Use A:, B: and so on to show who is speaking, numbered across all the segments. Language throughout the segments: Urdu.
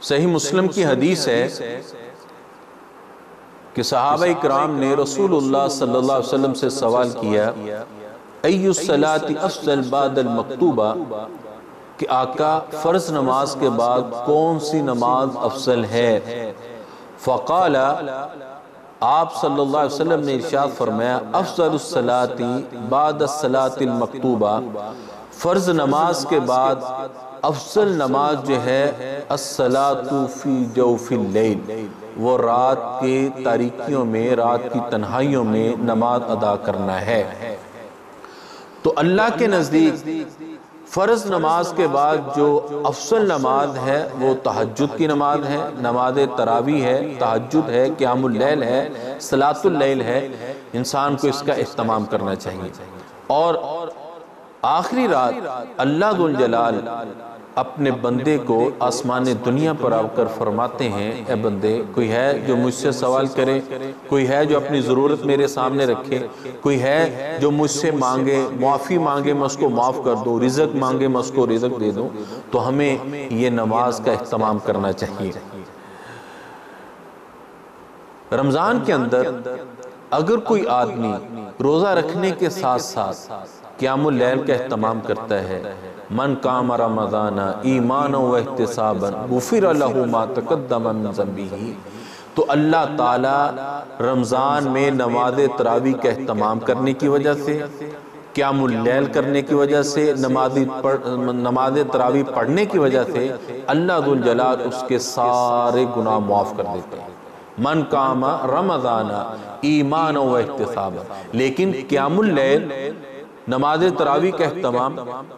A: صحیح مسلم کی حدیث ہے کہ صحابہ اکرام نے رسول اللہ صلی اللہ علیہ وسلم سے سوال کیا ای الصلاۃ افضل بعد المکتوبہ، کہ آقا فرض نماز کے بعد کون سی نماز افضل ہے؟ فقال، آپ صلی اللہ علیہ وسلم نے ارشاد فرمایا افضل الصلاۃ بعد الصلاۃ المکتوبہ، فرض نماز کے بعد افضل نماز جو ہے الصلاۃ فی جوف اللیل، وہ رات کے تاریکیوں میں، رات کی تنہائیوں میں نماز ادا کرنا ہے۔ تو اللہ کے نزدیک فرض نماز کے بعد جو افضل نماز ہے وہ تہجد کی نماز ہے، نماز تراویح ہے، تہجد ہے، قیام اللیل ہے، صلاۃ اللیل ہے۔ انسان کو اس کا اہتمام کرنا چاہیے۔ اور آخری رات اللہ ذوالجلال اپنے بندے کو آسمان دنیا پر آ کر فرماتے ہیں اے بندے، کوئی ہے جو مجھ سے سوال کرے، کوئی ہے جو اپنی ضرورت میرے سامنے رکھے، کوئی ہے جو مجھ سے مانگے، معافی مانگے میں اس کو معاف کر دوں، رزق مانگے میں اس کو رزق دے دوں۔ تو ہمیں یہ نماز کا اہتمام کرنا چاہیے۔ رمضان کے اندر اگر کوئی آدمی روزہ رکھنے کے ساتھ ساتھ قیام اللیل کا اہتمام کرتا ہے، من قام رمضان ایمانا و احتسابا غفر لہ ما تقدم من ذنبہ، تو اللہ تعالی رمضان میں نماز تراویح کا اہتمام کرنے کی وجہ سے، قیام اللیل کرنے کی وجہ سے، نماز تراویح پڑھنے کی وجہ سے اللہ ذوالجلال اس کے سارے گناہ معاف کر دیتے ہیں۔ من قام رمضان ایمانا و احتسابا، لیکن قیام اللیل نماز تراویح کا اہتمام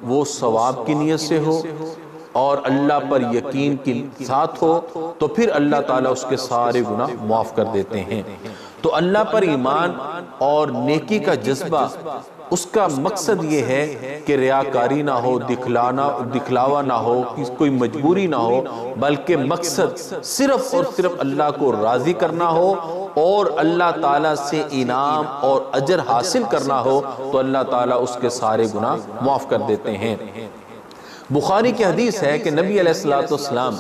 A: وہ ثواب کی نیت سے ہو اور اللہ پر یقین کے ساتھ ہو تو پھر اللہ تعالیٰ اس کے سارے گناہ معاف کر دیتے ہیں۔ تو اللہ پر ایمان اور نیکی کا جذبہ، اس کا مقصد یہ ہے کہ ریاکاری نہ ہو، دکھلاوا نہ ہو، کوئی مجبوری نہ ہو، بلکہ مقصد صرف اور صرف اللہ کو راضی کرنا ہو اور اللہ تعالیٰ سے انعام اور اجر حاصل کرنا ہو، تو اللہ تعالیٰ اس کے سارے گناہ معاف کر دیتے ہیں۔ بخاری کی حدیث ہے کہ نبی علیہ السلام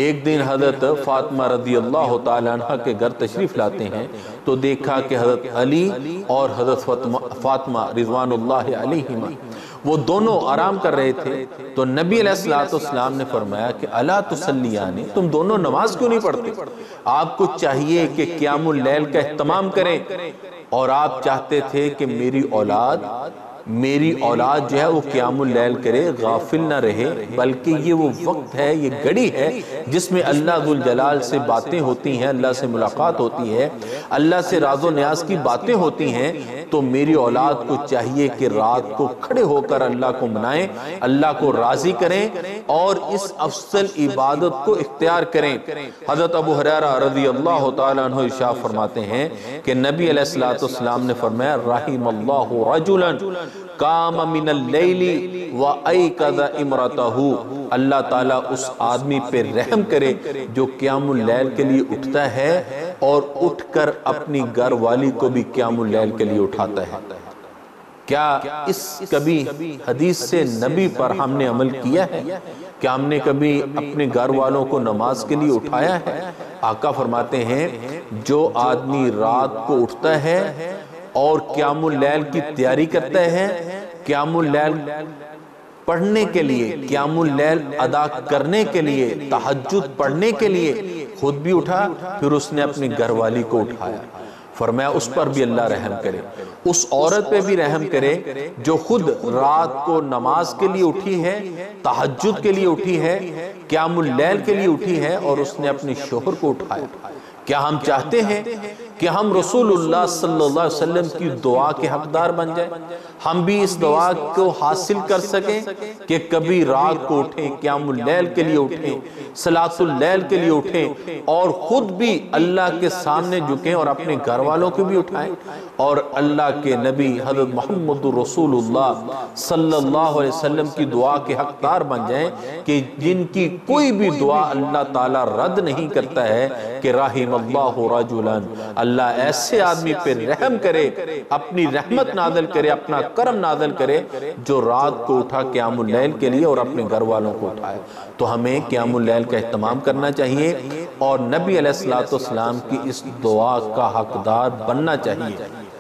A: ایک دن حضرت فاطمہ رضی اللہ تعالیٰ عنہ کے گھر تشریف لاتے ہیں تو دیکھا کہ حضرت علی اور حضرت فاطمہ رضوان اللہ علیہما وہ دونوں آرام کر رہے تھے۔ تو نبی علیہ السلام نے فرمایا کہ الا تصلیان، تم دونوں نماز کیوں نہیں پڑھتے؟ آپ کو چاہیے کہ قیام اللیل کا اہتمام کریں، اور آپ چاہتے تھے کہ میری اولاد جو ہے وہ قیام اللیل کرے، غافل نہ رہے، بلکہ یہ وہ وقت ہے، یہ گھڑی ہے جس میں اللہ ذوالجلال سے باتیں ہوتی ہیں، اللہ سے ملاقات ہوتی ہے، اللہ سے راز و نیاز کی باتیں ہوتی ہیں۔ تو میری اولاد کو چاہیے کہ رات کو کھڑے ہو کر اللہ کو منائیں، اللہ کو راضی کریں اور اس افضل عبادت کو اختیار کریں۔ حضرت ابو ہریرہ رضی اللہ تعالیٰ عنہ ارشاد فرماتے ہیں کہ نبی علیہ السلام نے فرمایا رحم اللہ رجلا قام من اللیل وایقظ امرتہ، اللہ تعالیٰ اس آدمی پہ رحم کرے جو قیام اللیل کے لیے اٹھتا ہے اور اٹھ کر اپنی گھر والی کو بھی قیام اللیل کے لیے اٹھاتا ہے۔ کیا اس کبھی حدیث سے نبی پر ہم نے عمل کیا ہے؟ کیا ہم نے کبھی اپنے گھر والوں کو نماز کے لیے اٹھایا ہے؟ آقا فرماتے ہیں جو آدمی رات کو اٹھتا ہے اور قیام اللیل کی تیاری کرتا ہے، قیام اللیل پڑھنے کے لیے، قیام اللیل ادا کرنے کے لیے، تہجد پڑھنے کے لیے خود بھی اٹھا، پھر اس نے اپنی گھر والی کو اٹھایا، فرمایا اس پر بھی اللہ رحم کرے، اس عورت پہ بھی رحم کرے جو خود رات کو نماز کے لیے اٹھی ہے، تہجد کے لیے اٹھی ہے، قیام اللیل کے لیے اٹھی ہے اور اس نے اپنے شوہر کو اٹھایا۔ کیا ہم چاہتے ہیں کہ ہم رسول اللہ صلی اللہ علیہ وسلم کی دعا کے حقدار بن جائیں، ہم بھی اس دعا کو حاصل کر سکیں کہ کبھی رات کو اٹھیں، قیام اللیل کے لیے اٹھیں، صلاۃ اللیل کے لیے اٹھیں اور خود بھی اللہ کے سامنے جھکیں اور اپنے گھر والوں کو بھی اٹھائیں، اور اللہ کے نبی حضرت محمد رسول اللہ صلی اللہ علیہ وسلم کی دعا کے حقدار بن جائیں کہ جن کی کوئی بھی دعا اللہ تعالیٰ رد نہیں کرتا ہے، کہ رحم اللہ رجلا، اللہ ایسے آدمی پہ رحم کرے، اپنی رحمت نازل کرے، اپنا کرم نازل کرے جو رات کو اٹھا قیام اللیل کے لیے اور اپنے گھر والوں کو اٹھائے۔ تو ہمیں قیام اللیل کا اہتمام کرنا چاہیے اور نبی علیہ السلام کی اس دعا کا حقدار بننا چاہیے۔